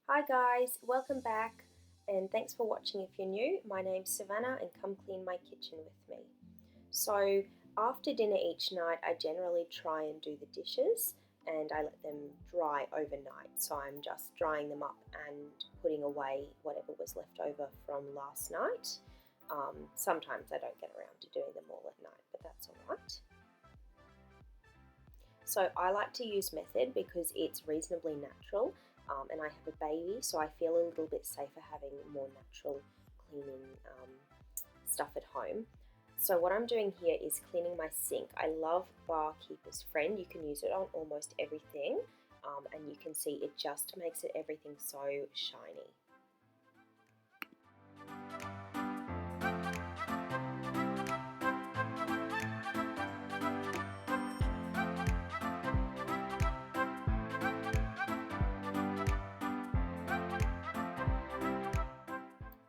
Hi guys, welcome back and thanks for watching if you're new. My name's Savannah and come clean my kitchen with me. So after dinner each night I generally try and do the dishes and I let them dry overnight. So I'm just drying them up and putting away whatever was left over from last night. Sometimes I don't get around to doing them all at night, but that's alright. So I like to use Method because it's reasonably natural and I have a baby, so I feel a little bit safer having more natural cleaning stuff at home. So what I'm doing here is cleaning my sink. I love Barkeeper's Friend. You can use it on almost everything and you can see it just makes it everything so shiny.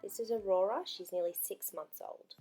This is Aurora. She's nearly 6 months old.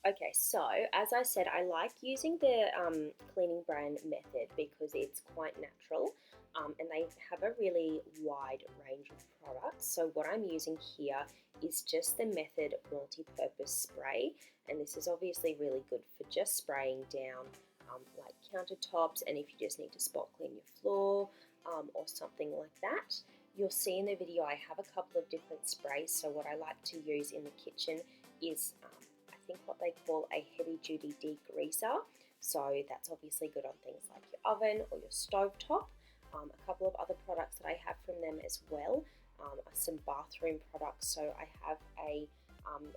Okay, so as I said, I like using the cleaning brand Method because it's quite natural and they have a really wide range of products. So what I'm using here is just the Method multi-purpose spray, and this is obviously really good for just spraying down like countertops, and if you just need to spot clean your floor or something like that. You'll see in the video I have a couple of different sprays. So what I like to use in the kitchen is I think what they call a heavy duty degreaser. So that's obviously good on things like your oven or your stovetop. A couple of other products that I have from them as well are some bathroom products. So I have a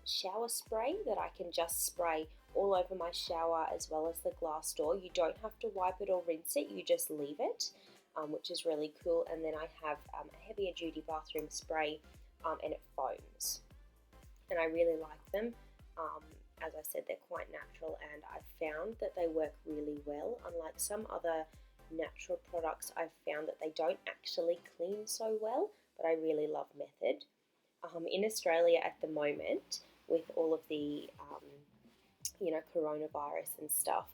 shower spray that I can just spray all over my shower as well as the glass door. You don't have to wipe it or rinse it, you just leave it, which is really cool. And then I have a heavier duty bathroom spray and it foams. And I really like them. As I said, they're quite natural and I've found that they work really well. Unlike some other natural products, I've found that they don't actually clean so well, but I really love Method. In Australia at the moment, with all of the coronavirus and stuff,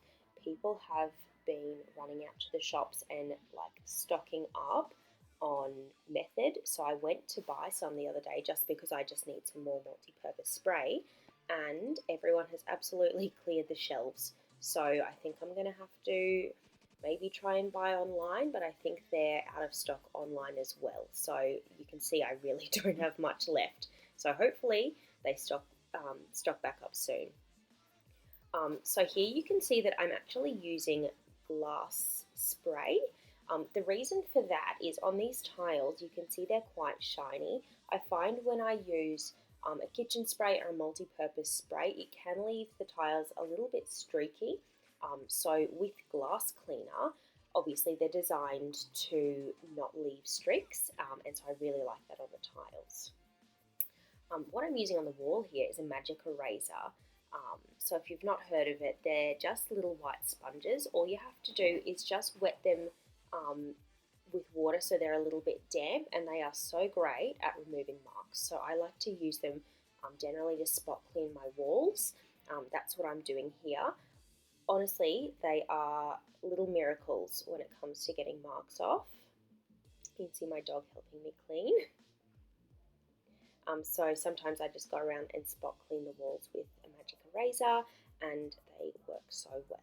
people have been running out to the shops and like stocking up on Method. So I went to buy some the other day just because I just need some more multi-purpose spray, and everyone has absolutely cleared the shelves. So I think I'm going to have to maybe try and buy online, but I think they're out of stock online as well. So you can see I really don't have much left. So hopefully they stock back up soon. So here you can see that I'm actually using glass spray. The reason for that is on these tiles you can see they're quite shiny. I find when I use a kitchen spray or a multi-purpose spray, it can leave the tiles a little bit streaky. So with glass cleaner, obviously they're designed to not leave streaks, and so I really like that on the tiles. What I'm using on the wall here is a magic eraser. So if you've not heard of it, they're just little white sponges. All you have to do is just wet them with water so they're a little bit damp, and they are so great at removing marks. So I like to use them generally to spot clean my walls. That's what I'm doing here. Honestly, they are little miracles when it comes to getting marks off. You can see my dog helping me clean. So sometimes I just go around and spot clean the walls with a magic eraser, and they work so well.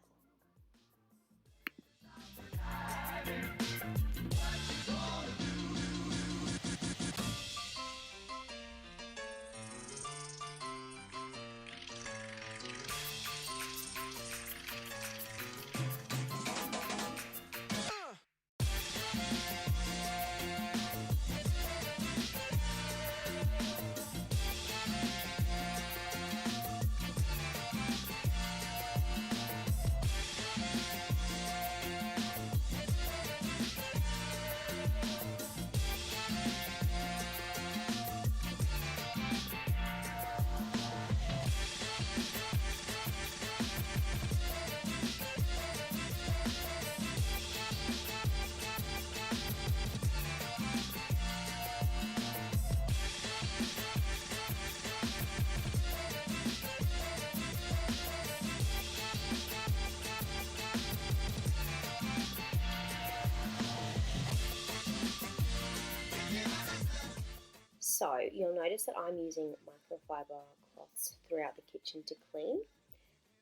So you'll notice that I'm using microfiber cloths throughout the kitchen to clean.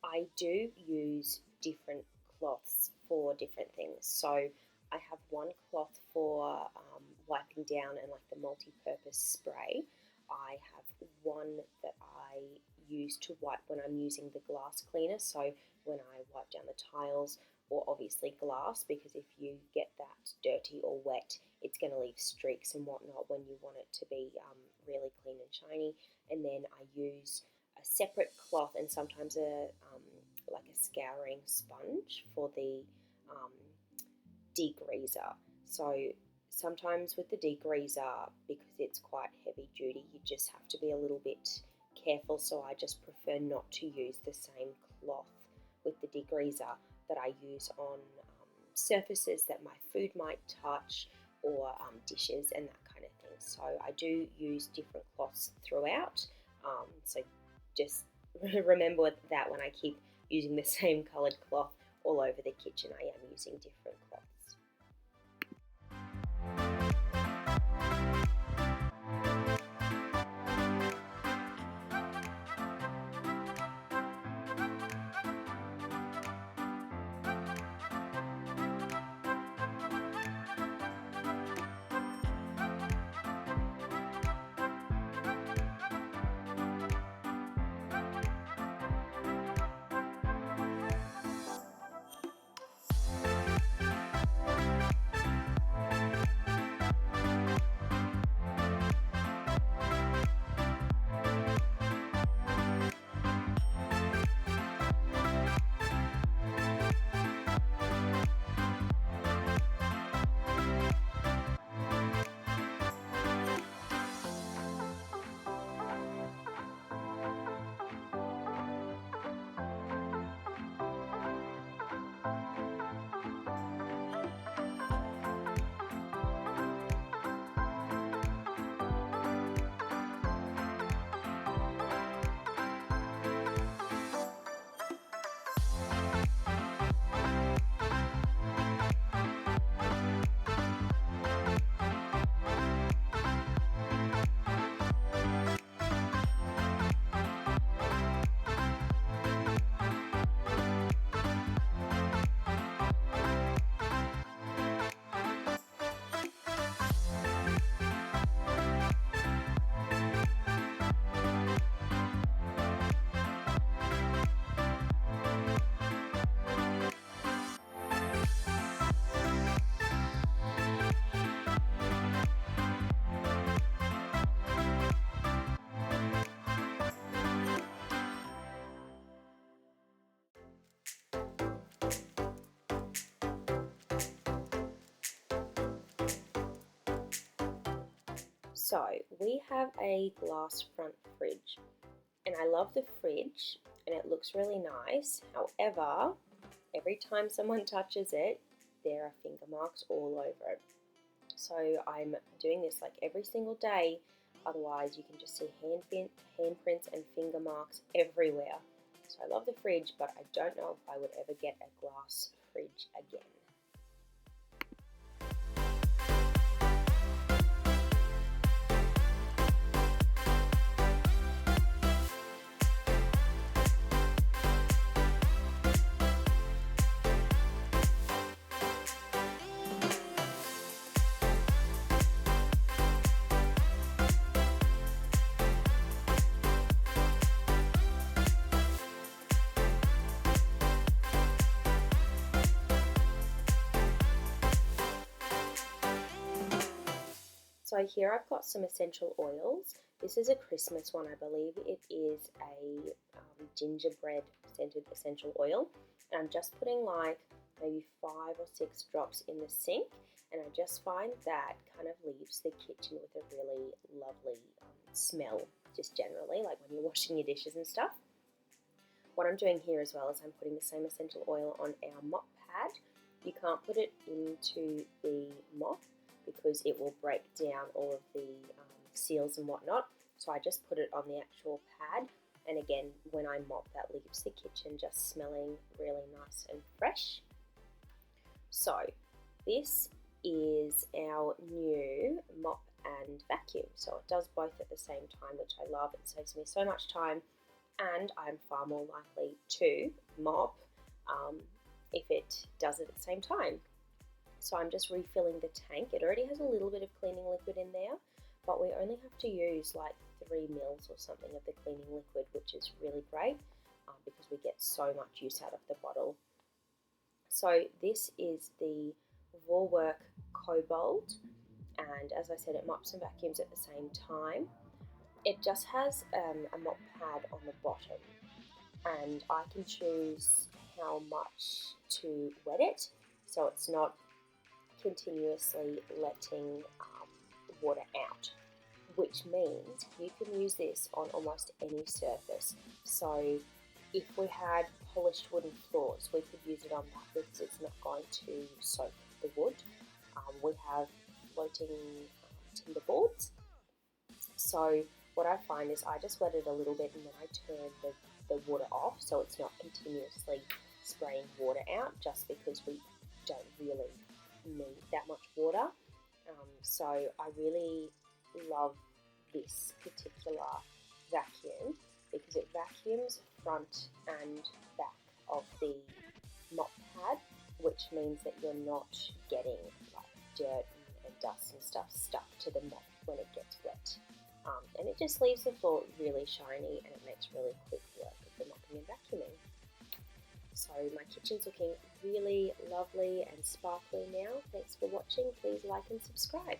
I do use different cloths for different things. So I have one cloth for wiping down and like the multi-purpose spray. I have one that I use to wipe when I'm using the glass cleaner. So when I wipe down the tiles, or obviously glass, because if you get that dirty or wet, it's going to leave streaks and whatnot when you want it to be really clean and shiny. And then I use a separate cloth and sometimes like a scouring sponge for the degreaser. So sometimes with the degreaser, because it's quite heavy duty, you just have to be a little bit careful. So I just prefer not to use the same cloth with the degreaser that I use on surfaces that my food might touch, or dishes and that kind of thing. So I do use different cloths throughout. So just remember that when I keep using the same coloured cloth all over the kitchen, I am using different cloths. So we have a glass front fridge, and I love the fridge and it looks really nice. However, every time someone touches it, there are finger marks all over it. So I'm doing this like every single day, otherwise you can just see handprints and finger marks everywhere. So I love the fridge, but I don't know if I would ever get a glass fridge again. So here I've got some essential oils. This is a Christmas one, I believe. It is a gingerbread scented essential oil. And I'm just putting like maybe 5 or 6 drops in the sink. And I just find that kind of leaves the kitchen with a really lovely smell, just generally, like when you're washing your dishes and stuff. What I'm doing here as well is I'm putting the same essential oil on our mop pad. You can't put it into the mop because it will break down all of the seals and whatnot. So I just put it on the actual pad, and again, when I mop, that leaves the kitchen just smelling really nice and fresh. So this is our new mop and vacuum. So it does both at the same time, which I love. It saves me so much time, and I'm far more likely to mop if it does it at the same time. So I'm just refilling the tank. It already has a little bit of cleaning liquid in there, but we only have to use like 3 mils or something of the cleaning liquid, which is really great because we get so much use out of the bottle. So this is the Vorwerk Cobalt, and as I said, it mops and vacuums at the same time. It just has a mop pad on the bottom, and I can choose how much to wet it, so it's not continuously letting water out, which means you can use this on almost any surface. So if we had polished wooden floors, we could use it on that because it's not going to soak the wood. We have floating timber boards, so what I find is I just wet it a little bit and then I turn the water off so it's not continuously spraying water out, just because we don't really need that much water. So I really love this particular vacuum because it vacuums front and back of the mop pad, which means that you're not getting like dirt and dust and stuff stuck to the mop when it gets wet. And it just leaves the floor really shiny, and it makes really quick work of the mopping and vacuuming. So my kitchen's looking really lovely and sparkly now. Thanks for watching. Please like and subscribe.